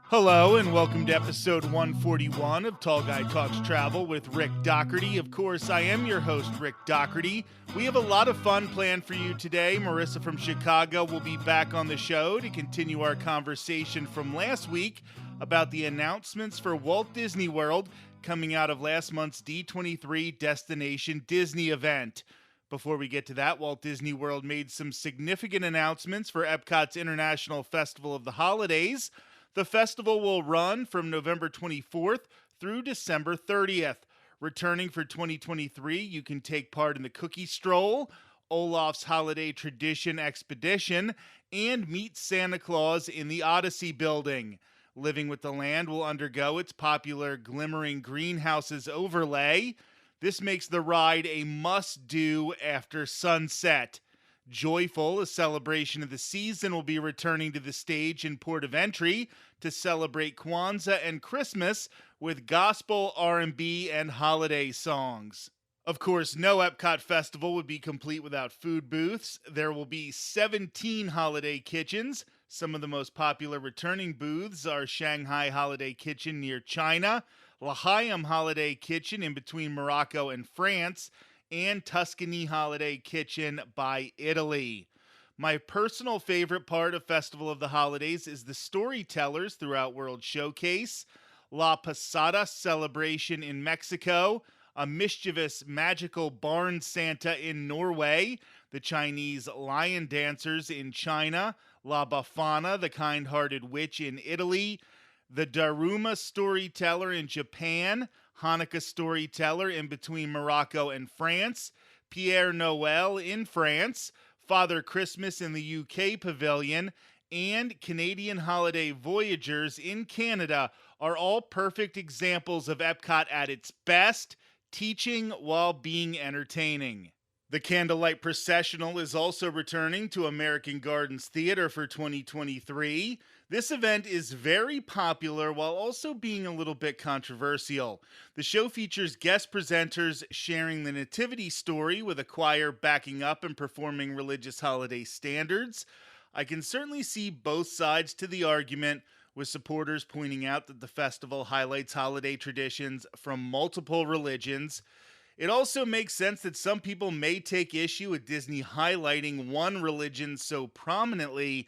Hello and welcome to episode 141 of Tall Guy Talks Travel with Rick Doherty. Of course, I am your host, Rick Doherty. We have a lot of fun planned for you today. Marisa from Chicago will be back on the show to continue our conversation from last week about the announcements for Walt Disney World coming out of last month's D23 Destination Disney event. Before we get to that, Walt Disney World made some significant announcements for Epcot's International Festival of the Holidays. The festival will run from November 24th through December 30th. Returning for 2023, you can take part in the Cookie Stroll, Olaf's Holiday Tradition Expedition, and meet Santa Claus in the Odyssey Building. Living with the Land will undergo its popular Glimmering Greenhouses overlay. This makes the ride a must-do after sunset. Joyful, a celebration of the season, will be returning to the stage in Port of Entry to celebrate Kwanzaa and Christmas with gospel, R&B, and holiday songs. Of course, no Epcot festival would be complete without food booths. There will be 17 holiday kitchens. Some of the most popular returning booths are Shanghai Holiday Kitchen near China, L'Chaim Holiday Kitchen in between Morocco and France, and Tuscany Holiday Kitchen by Italy. My personal favorite part of Festival of the Holidays is the storytellers throughout World Showcase, La Posada celebration in Mexico, a mischievous magical barn Santa in Norway, the Chinese lion dancers in China, La Befana, the kind-hearted witch in Italy, the Daruma storyteller in Japan, Hanukkah storyteller in between Morocco and France, Pierre Noel in France, Father Christmas in the UK Pavilion, and Canadian Holiday Voyagers in Canada are all perfect examples of Epcot at its best, teaching while being entertaining. The Candlelight Processional is also returning to American Gardens Theater for 2023. This event is very popular while also being a little bit controversial. The show features guest presenters sharing the nativity story with a choir backing up and performing religious holiday standards. I can certainly see both sides to the argument, with supporters pointing out that the festival highlights holiday traditions from multiple religions. It also makes sense that some people may take issue with Disney highlighting one religion so prominently.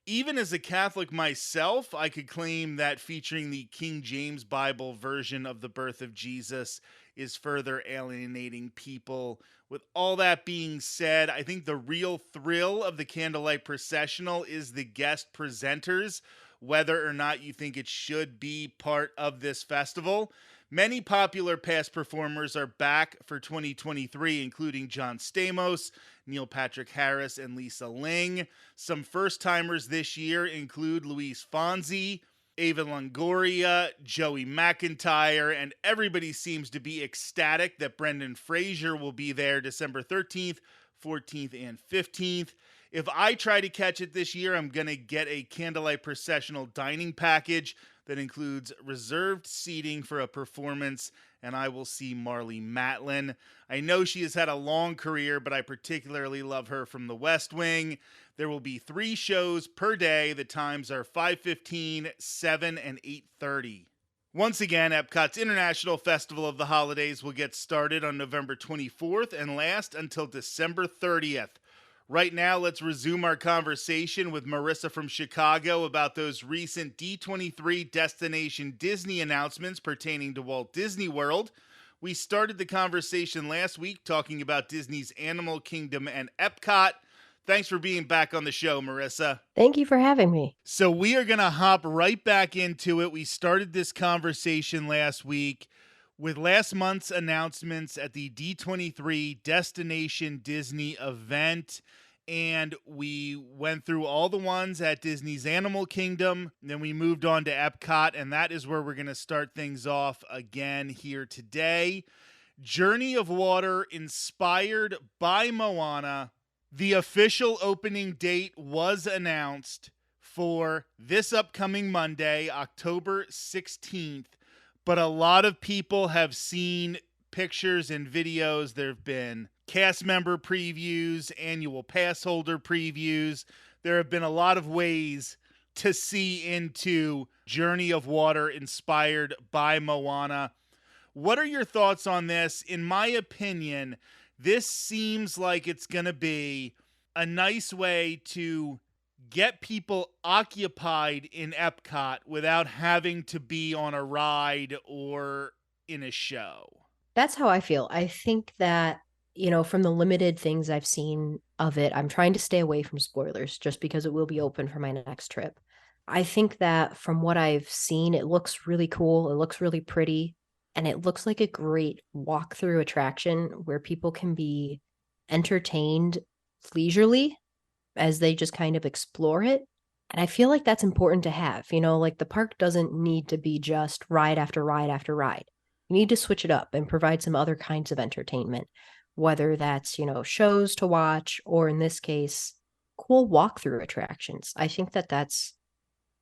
Even as a Catholic myself, I could claim that featuring the King James Bible version of the birth of Jesus is further alienating people. With all that being said, I think the real thrill of the Candlelight Processional is the guest presenters, whether or not you think it should be part of this festival. Many popular past performers are back for 2023, including John Stamos, Neil Patrick Harris, and Lisa Ling. Some first-timers this year include Luis Fonsi, Ava Longoria, Joey McIntyre, and everybody seems to be ecstatic that Brendan Fraser will be there December 13th, 14th, and 15th. If I try to catch it this year, I'm going to get a Candlelight Processional dining package that includes reserved seating for a performance, and I will see Marlee Matlin. I know she has had a long career, but I particularly love her from The West Wing. There will be 3 shows per day. The times are 5:15, 7, and 8:30. Once again, Epcot's International Festival of the Holidays will get started on November 24th and last until December 30th. Right now, let's resume our conversation with Marisa from Chicago about those recent D23 Destination Disney announcements pertaining to Walt Disney World. We started the conversation last week talking about Disney's Animal Kingdom and Epcot. Thanks for being back on the show, Marisa. Thank you for having me. So we are going to hop right back into it. We started this conversation last week with last month's announcements at the D23 Destination Disney event, and we went through all the ones at Disney's Animal Kingdom. Then we moved on to Epcot, and that is where we're going to start things off again here today. Journey of Water, inspired by Moana. The official opening date was announced for this upcoming Monday, October 16th. But a lot of people have seen pictures and videos. There have been cast member previews, annual pass holder previews. There have been a lot of ways to see into Journey of Water inspired by Moana. What are your thoughts on this? In my opinion, this seems like it's going to be a nice way to get people occupied in Epcot without having to be on a ride or in a show. That's how I feel. I think that, from the limited things I've seen of it, I'm trying to stay away from spoilers just because it will be open for my next trip. I think that from what I've seen, it looks really cool. It looks really pretty. And it looks like a great walkthrough attraction where people can be entertained leisurely as they just kind of explore it. And I feel like that's important to have. Like the park doesn't need to be just ride after ride after ride. You need to switch it up and provide some other kinds of entertainment, whether that's, shows to watch or in this case, cool walkthrough attractions. I think that that's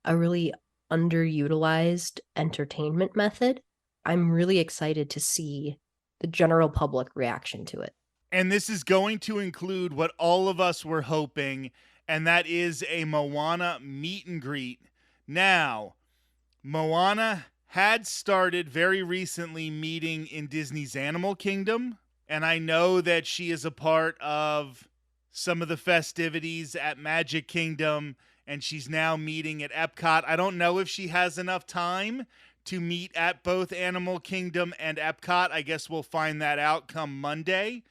a really underutilized entertainment method. I'm really excited to see the general public reaction to it. And this is going to include what all of us were hoping, and that is a Moana meet and greet. Now, Moana had started very recently meeting in Disney's Animal Kingdom, and I know that she is a part of some of the festivities at Magic Kingdom, and she's now meeting at Epcot. I don't know if she has enough time to meet at both Animal Kingdom and Epcot. I guess we'll find that out come Monday.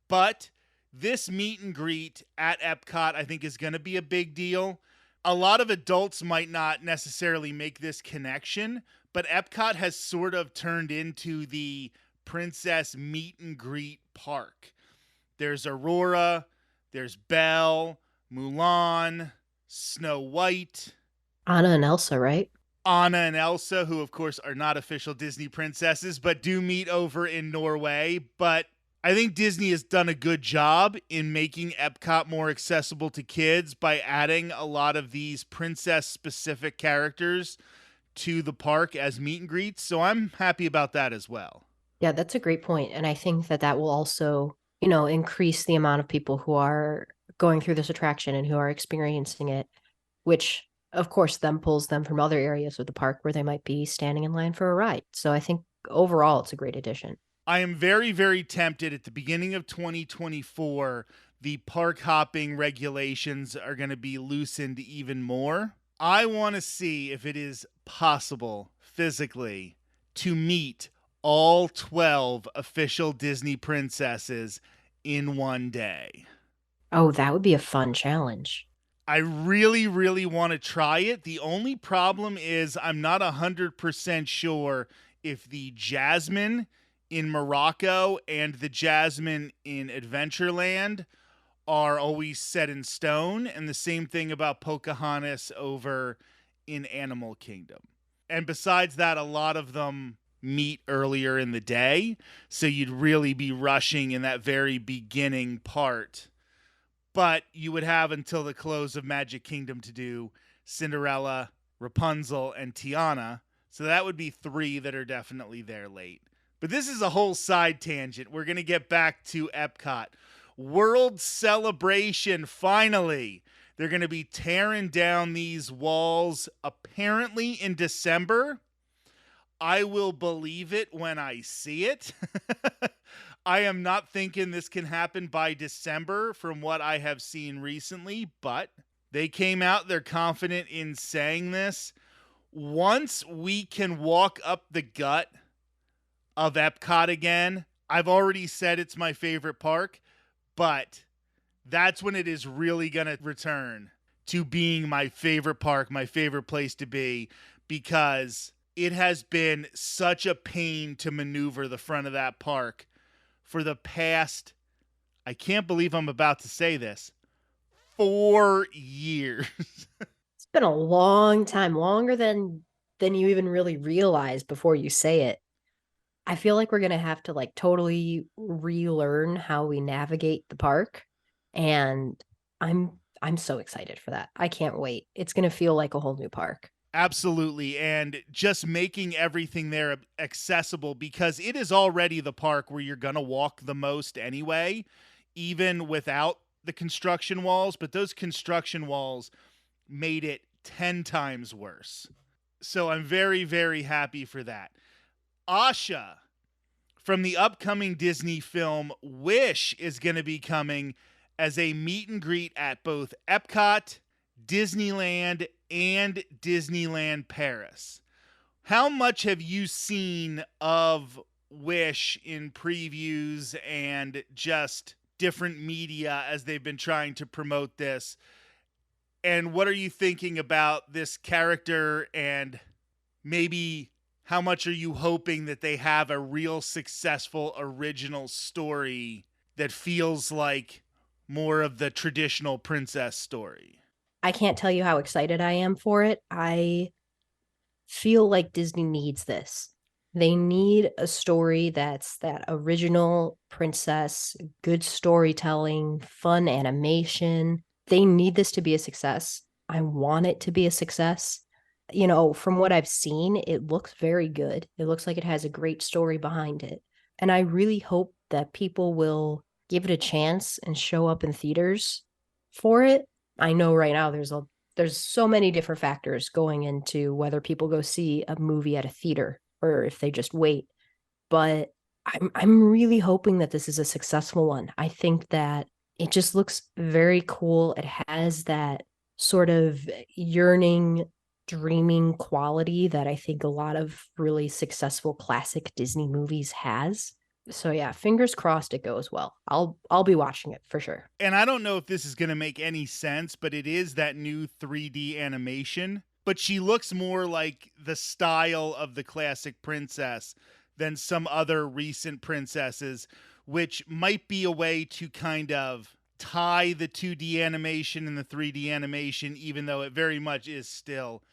But this meet and greet at Epcot, I think, is going to be a big deal. A lot of adults might not necessarily make this connection, but Epcot has sort of turned into the princess meet and greet park. There's Aurora, there's Belle, Mulan, Snow White, Anna and Elsa, right? Anna and Elsa, who of course are not official Disney princesses, but do meet over in Norway. But I think Disney has done a good job in making Epcot more accessible to kids by adding a lot of these princess-specific characters to the park as meet and greets. So I'm happy about that as well. Yeah, that's a great point. And I think that that will also, increase the amount of people who are going through this attraction and who are experiencing it, which of course then pulls them from other areas of the park where they might be standing in line for a ride. So I think overall it's a great addition. I am very, very tempted at the beginning of 2024. The park hopping regulations are going to be loosened even more. I want to see if it is possible physically to meet all 12 official Disney princesses in one day. Oh, that would be a fun challenge. I really, really want to try it. The only problem is I'm not 100% sure if the Jasmine in Morocco and the Jasmine in Adventureland are always set in stone, and the same thing about Pocahontas over in Animal Kingdom. And besides that, a lot of them meet earlier in the day, so you'd really be rushing in that very beginning part. But you would have until the close of Magic Kingdom to do Cinderella, Rapunzel, and Tiana. So that would be three that are definitely there late. But this is a whole side tangent. We're going to get back to Epcot. World Celebration, finally. They're going to be tearing down these walls apparently in December. I will believe it when I see it. I am not thinking this can happen by December from what I have seen recently, but they came out, they're confident in saying this. Once we can walk up the gut of Epcot again, I've already said it's my favorite park, but that's when it is really going to return to being my favorite park, my favorite place to be, because it has been such a pain to maneuver the front of that park for the past, I can't believe I'm about to say this, 4 years. It's been a long time, longer than you even really realize before you say it. I feel like we're gonna have to like totally relearn how we navigate the park. And I'm so excited for that. I can't wait. It's gonna feel like a whole new park. Absolutely. And just making everything there accessible, because it is already the park where you're going to walk the most anyway, even without the construction walls. But those construction walls made it 10 times worse. So I'm very, very happy for that. Asha from the upcoming Disney film Wish is going to be coming as a meet and greet at both Epcot, Disneyland, and Disneyland Paris. How much have you seen of Wish in previews and just different media as they've been trying to promote this? And what are you thinking about this character, and maybe how much are you hoping that they have a real successful original story that feels like more of the traditional princess story? I can't tell you how excited I am for it. I feel like Disney needs this. They need a story that's that original princess, good storytelling, fun animation. They need this to be a success. I want it to be a success. You know, from what I've seen, it looks very good. It looks like it has a great story behind it. And I really hope that people will give it a chance and show up in theaters for it. I know right now there's so many different factors going into whether people go see a movie at a theater or if they just wait. But I'm really hoping that this is a successful one. I think that it just looks very cool. It has that sort of yearning, dreaming quality that I think a lot of really successful classic Disney movies has. So yeah, fingers crossed it goes well. I'll be watching it for sure. And I don't know if this is going to make any sense, but it is that new 3D animation. But she looks more like the style of the classic princess than some other recent princesses, which might be a way to kind of tie the 2D animation and the 3D animation, even though it very much is still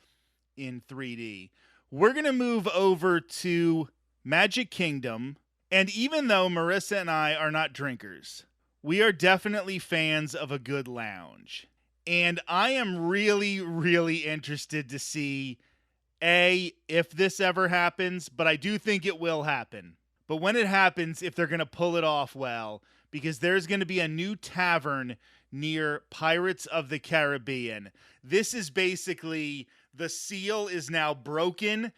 in 3D. We're going to move over to Magic Kingdom. And even though Marisa and I are not drinkers, we are definitely fans of a good lounge. And I am really, really interested to see, A, if this ever happens, but I do think it will happen. But when it happens, if they're going to pull it off well, because there's going to be a new tavern near Pirates of the Caribbean. This is basically, the seal is now broken.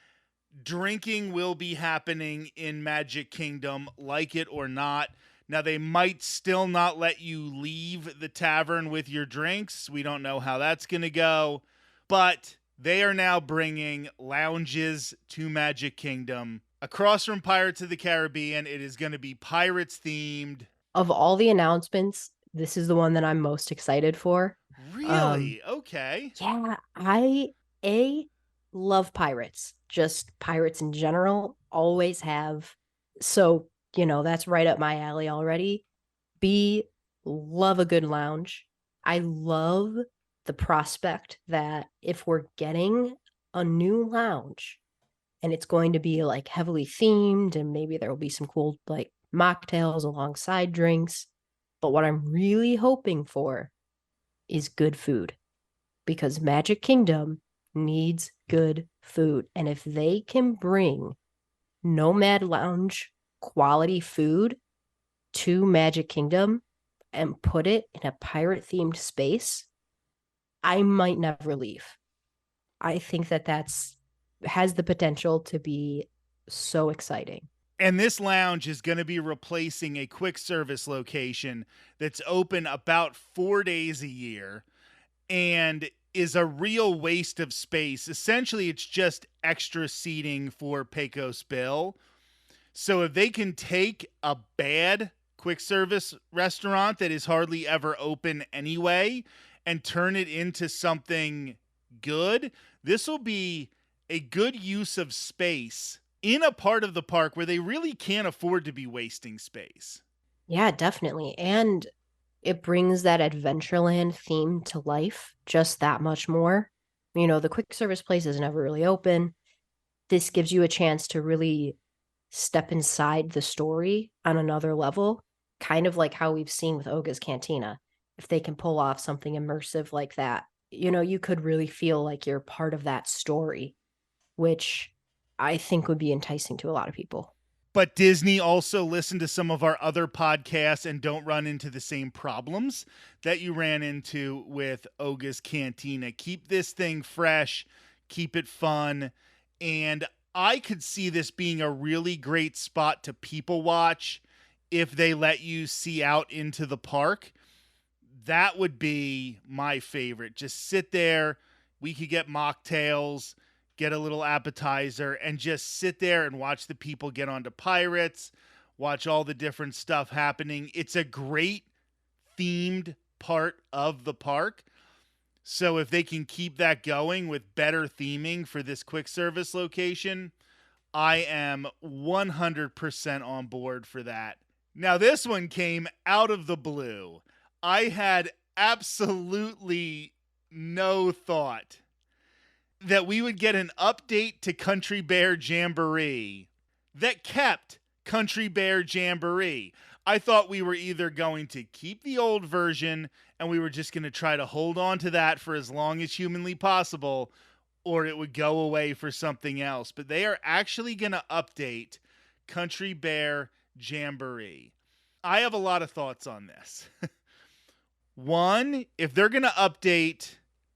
Drinking will be happening in Magic Kingdom, like it or not. Now, they might still not let you leave the tavern with your drinks. We don't know how that's going to go. But they are now bringing lounges to Magic Kingdom. Across from Pirates of the Caribbean, it is going to be Pirates themed. Of all the announcements, this is the one that I'm most excited for. Really? Okay. Yeah, I love pirates. Just pirates in general, always have. So, that's right up my alley already. B, love a good lounge. I love the prospect that if we're getting a new lounge and it's going to be like heavily themed and maybe there will be some cool like mocktails alongside drinks. But what I'm really hoping for is good food, because Magic Kingdom needs good food. And if they can bring Nomad Lounge quality food to Magic Kingdom and put it in a pirate themed space, I might never leave. I think that has the potential to be so exciting. And this lounge is going to be replacing a quick service location that's open about 4 days a year and is a real waste of space. Essentially, it's just extra seating for Pecos Bill. So if they can take a bad quick service restaurant that is hardly ever open anyway and turn it into something good, this will be a good use of space in a part of the park where they really can't afford to be wasting space. Yeah, definitely. And it brings that Adventureland theme to life just that much more. The quick service place is never really open. This gives you a chance to really step inside the story on another level, kind of like how we've seen with Oga's Cantina. If they can pull off something immersive like that, you could really feel like you're part of that story, which I think would be enticing to a lot of people. But Disney also listen to some of our other podcasts and don't run into the same problems that you ran into with Oga's Cantina. Keep this thing fresh, keep it fun, and I could see this being a really great spot to people watch if they let you see out into the park. That would be my favorite. Just sit there. We could get mocktails, get a little appetizer, and just sit there and watch the people get onto pirates, watch all the different stuff happening. It's a great themed part of the park. So if they can keep that going with better theming for this quick service location, I am 100% on board for that. Now, this one came out of the blue. I had absolutely no thought that we would get an update to Country Bear Jamboree that kept Country Bear Jamboree. I thought we were either going to keep the old version and we were just going to try to hold on to that for as long as humanly possible, or it would go away for something else. But they are actually going to update Country Bear Jamboree. I have a lot of thoughts on this. One, if they're going to update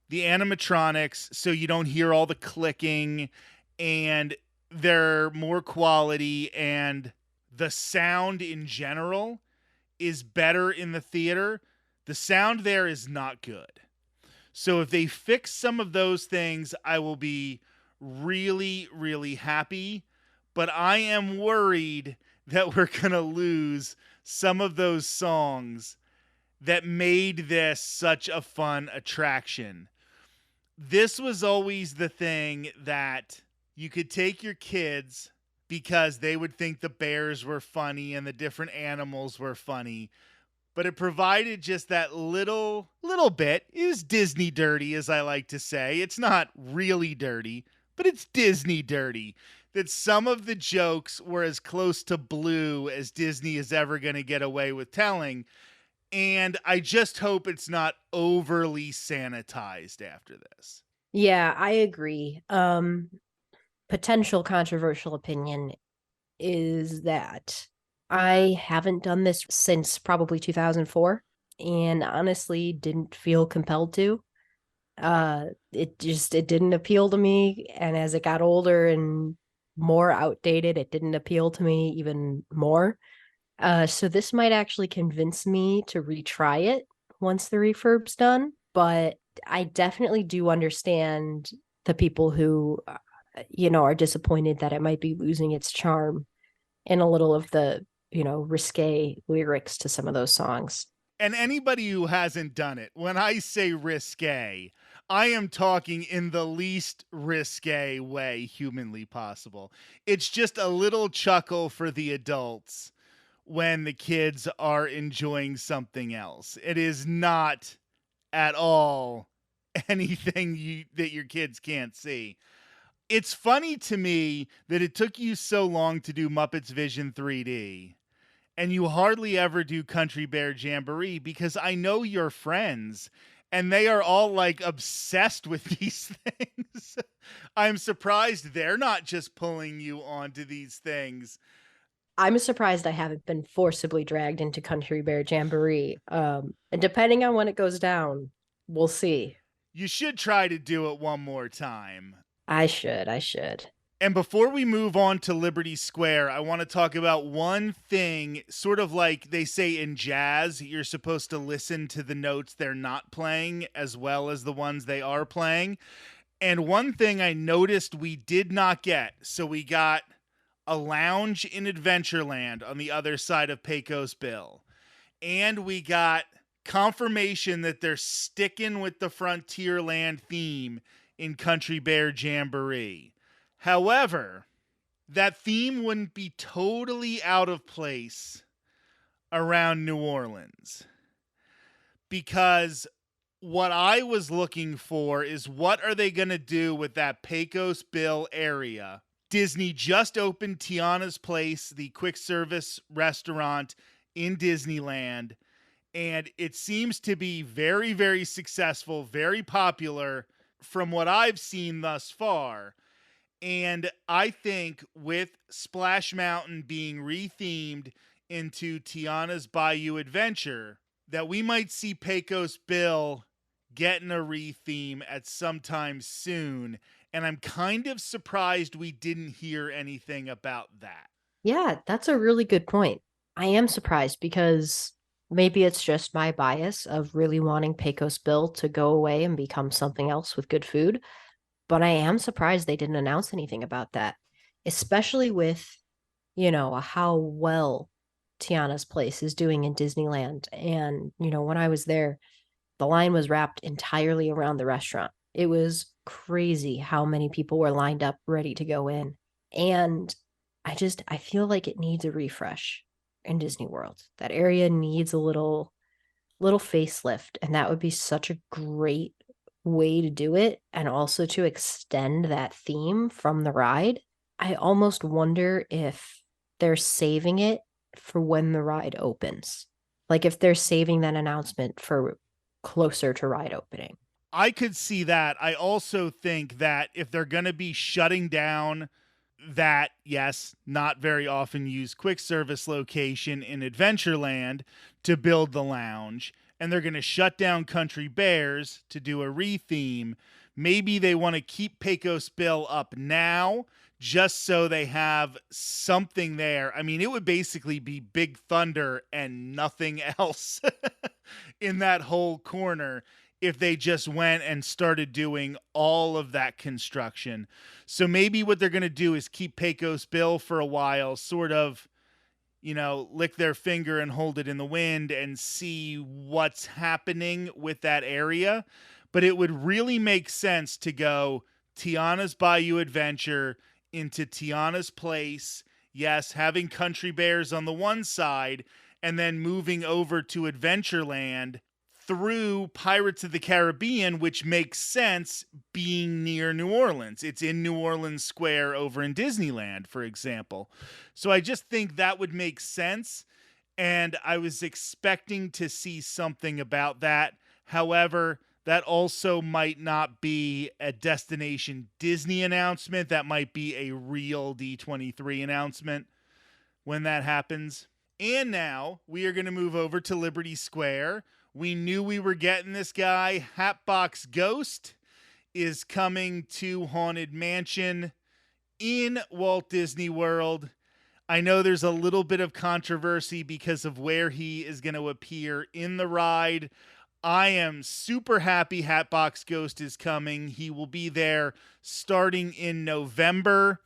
the animatronics so you don't hear all the clicking and they're more quality and the sound in general is better in the theater, the sound there is not good. So if they fix some of those things, I will be really, really happy. But I am worried that we're going to lose some of those songs that made this such a fun attraction. This was always the thing that you could take your kids because they would think the bears were funny and the different animals were funny. But it provided just that little bit. It was Disney dirty, as I like to say. It's not really dirty, but it's Disney dirty. That some of the jokes were as close to blue as Disney is ever going to get away with telling. And I just hope it's not overly sanitized after this. Yeah, I agree. Potential controversial opinion is that I haven't done this since probably 2004 and honestly didn't feel compelled to. It didn't appeal to me, and as it got older and more outdated, it didn't appeal to me even more. So this might actually convince me to retry it once the refurb's done, but I definitely do understand the people who, are disappointed that it might be losing its charm and a little of the, risque lyrics to some of those songs. And anybody who hasn't done it, when I say risque, I am talking in the least risque way humanly possible. It's just a little chuckle for the adults when the kids are enjoying something else. It is not at all anything that your kids can't see. It's funny to me that it took you so long to do Muppets Vision 3D and you hardly ever do Country Bear Jamboree because I know your friends and they are all like obsessed with these things. I'm surprised they're not just pulling you onto these things. I'm surprised I haven't been forcibly dragged into Country Bear Jamboree. And depending on when it goes down, we'll see. You should try to do it one more time. I should. And before we move on to Liberty Square, I want to talk about one thing, sort of like they say in jazz, you're supposed to listen to the notes they're not playing as well as the ones they are playing. And one thing I noticed we did not get, so we got a lounge in Adventureland on the other side of Pecos Bill. And we got confirmation that they're sticking with the Frontierland theme in Country Bear Jamboree. However, that theme wouldn't be totally out of place around New Orleans. Because what I was looking for is what are they going to do with that Pecos Bill area? Disney just opened Tiana's Place, the quick service restaurant in Disneyland, and it seems to be very, very successful, very popular from what I've seen thus far. And I think with Splash Mountain being rethemed into Tiana's Bayou Adventure, that we might see Pecos Bill getting a retheme at some time soon. And I'm kind of surprised we didn't hear anything about that. Yeah, that's a really good point. I am surprised because maybe it's just my bias of really wanting Pecos Bill to go away and become something else with good food. But I am surprised they didn't announce anything about that, especially with, how well Tiana's Place is doing in Disneyland. And, when I was there, the line was wrapped entirely around the restaurant. It was crazy how many people were lined up ready to go in. And I feel like it needs a refresh in Disney World. That area needs a little facelift, and that would be such a great way to do it and also to extend that theme from the ride. I almost wonder if they're saving it for when the ride opens. Like if they're saving that announcement for closer to ride opening. I could see that. I also think that if they're going to be shutting down that, yes, not very often used quick service location in Adventureland to build the lounge, and they're going to shut down Country Bears to do a retheme, maybe they want to keep Pecos Bill up now just so they have something there. I mean, it would basically be Big Thunder and nothing else in that whole corner if they just went and started doing all of that construction. So maybe what they're going to do is keep Pecos Bill for a while, sort of, lick their finger and hold it in the wind and see what's happening with that area. But it would really make sense to go Tiana's Bayou Adventure into Tiana's Place. Yes, having Country Bears on the one side and then moving over to Adventureland through Pirates of the Caribbean, which makes sense being near New Orleans. It's in New Orleans Square over in Disneyland, for example. So I just think that would make sense. And I was expecting to see something about that. However, that also might not be a Destination Disney announcement. That might be a real D23 announcement when that happens. And now we are going to move over to Liberty Square. We knew we were getting this guy. Hatbox Ghost is coming to Haunted Mansion in Walt Disney World. I know there's a little bit of controversy because of where he is going to appear in the ride. I am super happy Hatbox Ghost is coming. He will be there starting in November.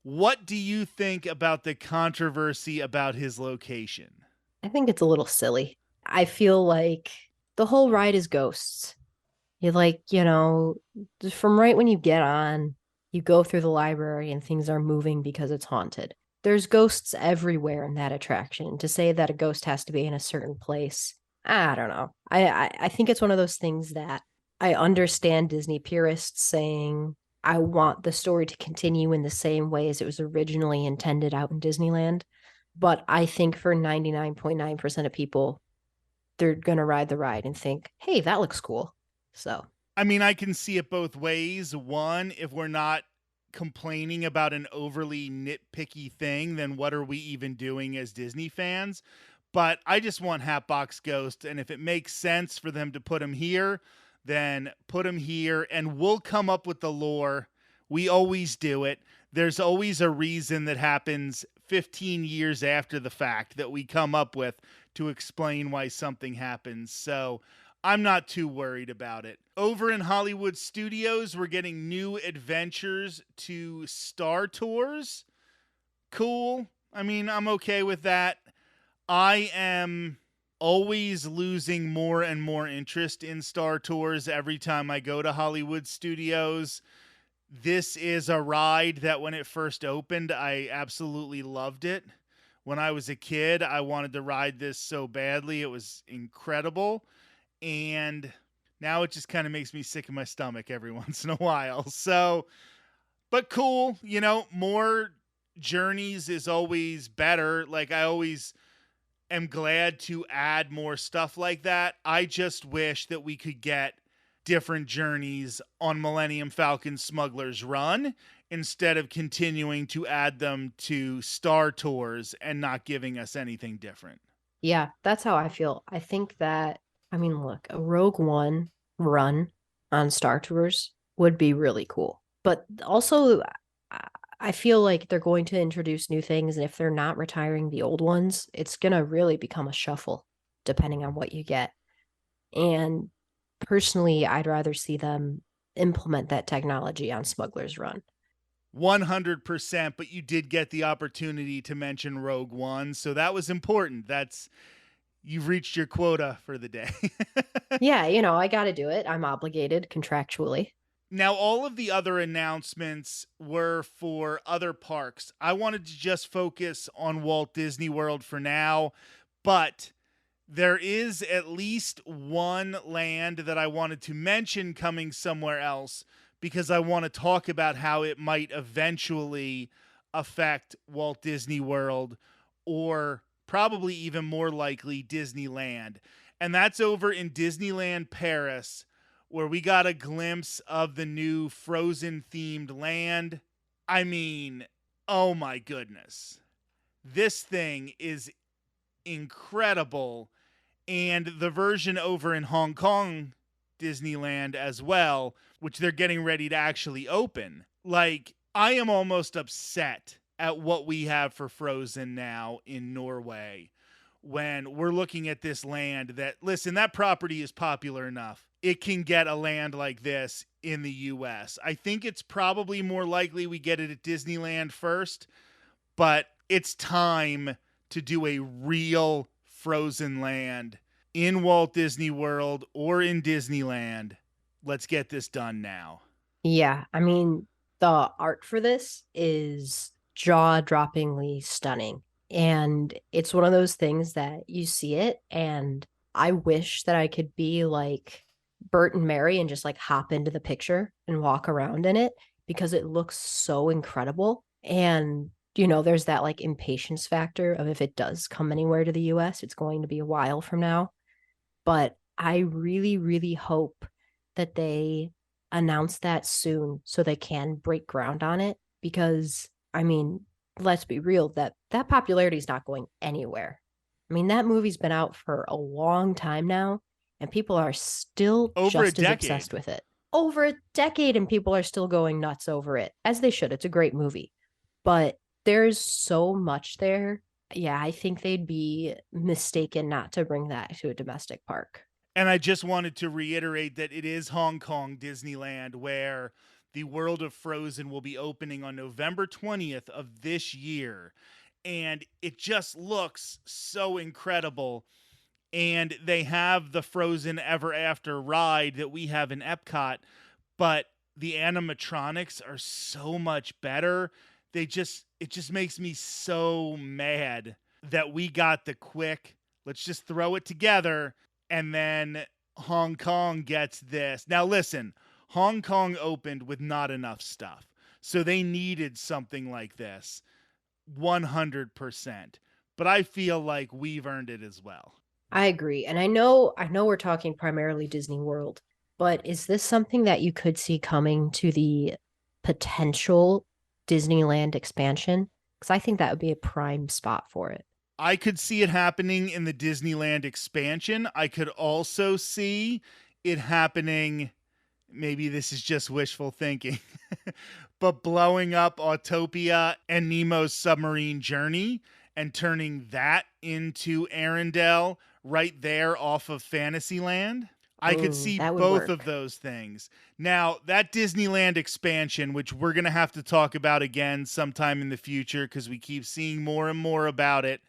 What do you think about the controversy about his location? I think it's a little silly. I feel like the whole ride is ghosts. You from right when you get on, you go through the library and things are moving because it's haunted. There's ghosts everywhere in that attraction. To say that a ghost has to be in a certain place, I don't know. I think it's one of those things that I understand Disney purists saying, I want the story to continue in the same way as it was originally intended out in Disneyland. But I think for 99.9% of people, they're going to ride the ride and think, hey, that looks cool. So, I mean, I can see it both ways. One, if we're not complaining about an overly nitpicky thing, then what are we even doing as Disney fans? But I just want Hatbox Ghost, and if it makes sense for them to put him here, then put him here, and we'll come up with the lore. We always do it. There's always a reason that happens 15 years after the fact that we come up with to explain why something happens. So I'm not too worried about it. Over in Hollywood Studios, we're getting new adventures to Star Tours. Cool. I mean, I'm okay with that. I am always losing more and more interest in Star Tours every time I go to Hollywood Studios. This is a ride that when it first opened, I absolutely loved it. When I was a kid, I wanted to ride this so badly. It was incredible. And now it just kind of makes me sick in my stomach every once in a while. So, but cool, more journeys is always better. Like I always am glad to add more stuff like that. I just wish that we could get different journeys on Millennium Falcon Smuggler's Run instead of continuing to add them to Star Tours and not giving us anything different. Yeah, that's how I feel. I think that, I mean, look, a Rogue One run on Star Tours would be really cool. But also, I feel like they're going to introduce new things. And if they're not retiring the old ones, it's going to really become a shuffle depending on what you get. And personally, I'd rather see them implement that technology on Smuggler's Run. 100%, but you did get the opportunity to mention Rogue One, so that was important. You've reached your quota for the day. Yeah, I got to do it. I'm obligated contractually. Now, all of the other announcements were for other parks. I wanted to just focus on Walt Disney World for now, but there is at least one land that I wanted to mention coming somewhere else because I want to talk about how it might eventually affect Walt Disney World, or probably even more likely Disneyland. And that's over in Disneyland Paris, where we got a glimpse of the new Frozen themed land. I mean, oh my goodness. This thing is incredible. And the version over in Hong Kong Disneyland as well, which they're getting ready to actually open. Like, I am almost upset at what we have for Frozen now in Norway when we're looking at this land that, listen, that property is popular enough. It can get a land like this in the US. I think it's probably more likely we get it at Disneyland first, but it's time to do a real Frozen land in Walt Disney World or in Disneyland. Let's get this done now. Yeah, I mean, the art for this is jaw-droppingly stunning. And it's one of those things that you see it, and I wish that I could be like Bert and Mary and just like hop into the picture and walk around in it because it looks so incredible. And, there's that like impatience factor of if it does come anywhere to the US, it's going to be a while from now. But I really, really hope that they announce that soon so they can break ground on it because, I mean, let's be real, that popularity is not going anywhere. I mean, that movie's been out for a long time now, and people are still Over a just as decade. obsessed with it. Over a decade, and people are still going nuts over it, as they should. It's a great movie. But there's so much there. Yeah, I think they'd be mistaken not to bring that to a domestic park. And I just wanted to reiterate that it is Hong Kong Disneyland, where the World of Frozen will be opening on November 20th of this year. And it just looks so incredible. And they have the Frozen Ever After ride that we have in Epcot, but the animatronics are so much better. It just makes me so mad that we got the quick, let's just throw it together, and then Hong Kong gets this. Now listen, Hong Kong opened with not enough stuff. So they needed something like this 100%. But I feel like we've earned it as well. I agree. And I know we're talking primarily Disney World, but is this something that you could see coming to the potential Disneyland expansion? Because I think that would be a prime spot for it. I could see it happening in the Disneyland expansion. I could also see it happening, maybe this is just wishful thinking, but blowing up Autopia and Nemo's Submarine Journey and turning that into Arendelle right there off of Fantasyland. I could see both of those things. Now, that Disneyland expansion, which we're going to have to talk about again sometime in the future because we keep seeing more and more about it,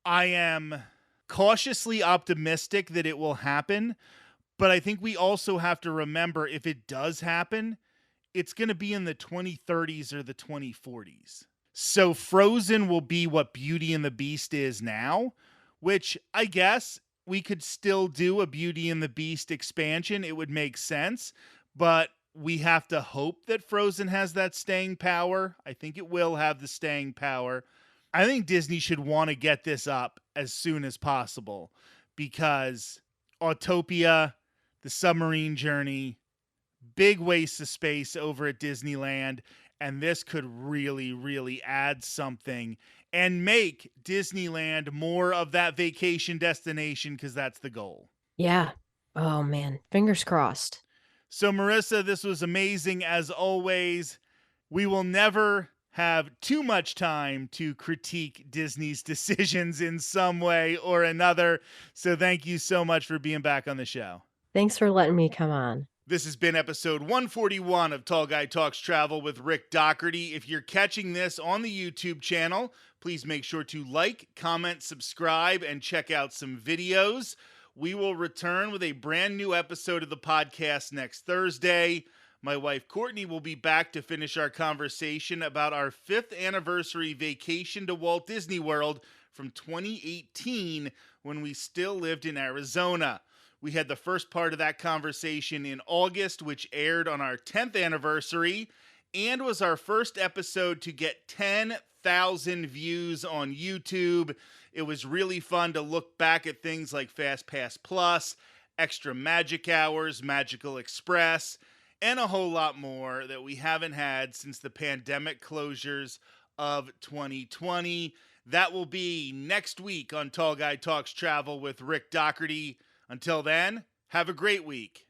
I am cautiously optimistic that it will happen, but I think we also have to remember if it does happen, it's going to be in the 2030s or the 2040s. So Frozen will be what Beauty and the Beast is now, which I guess we could still do a Beauty and the Beast expansion. It would make sense, but we have to hope that Frozen has that staying power. I think it will have the staying power. I think Disney should want to get this up as soon as possible because Autopia, the submarine journey, big waste of space over at Disneyland, and this could really, really add something and make Disneyland more of that vacation destination, because that's the goal. Yeah. Oh man, fingers crossed. So, Marisa, this was amazing as always. We will never have too much time to critique Disney's decisions in some way or another. So, thank you so much for being back on the show. Thanks for letting me come on. This has been episode 141 of Tall Guy Talks Travel with Rick Doherty. If you're catching this on the YouTube channel, please make sure to like, comment, subscribe, and check out some videos. We will return with a brand new episode of the podcast next Thursday. My wife Courtney will be back to finish our conversation about our 5th anniversary vacation to Walt Disney World from 2018 when we still lived in Arizona. We had the first part of that conversation in August, which aired on our 10th anniversary and was our first episode to get 10,000 views on YouTube. It was really fun to look back at things like Fast Pass Plus, Extra Magic Hours, Magical Express, and a whole lot more that we haven't had since the pandemic closures of 2020. That will be next week on Tall Guy Talks Travel with Rick Doherty. Until then, have a great week.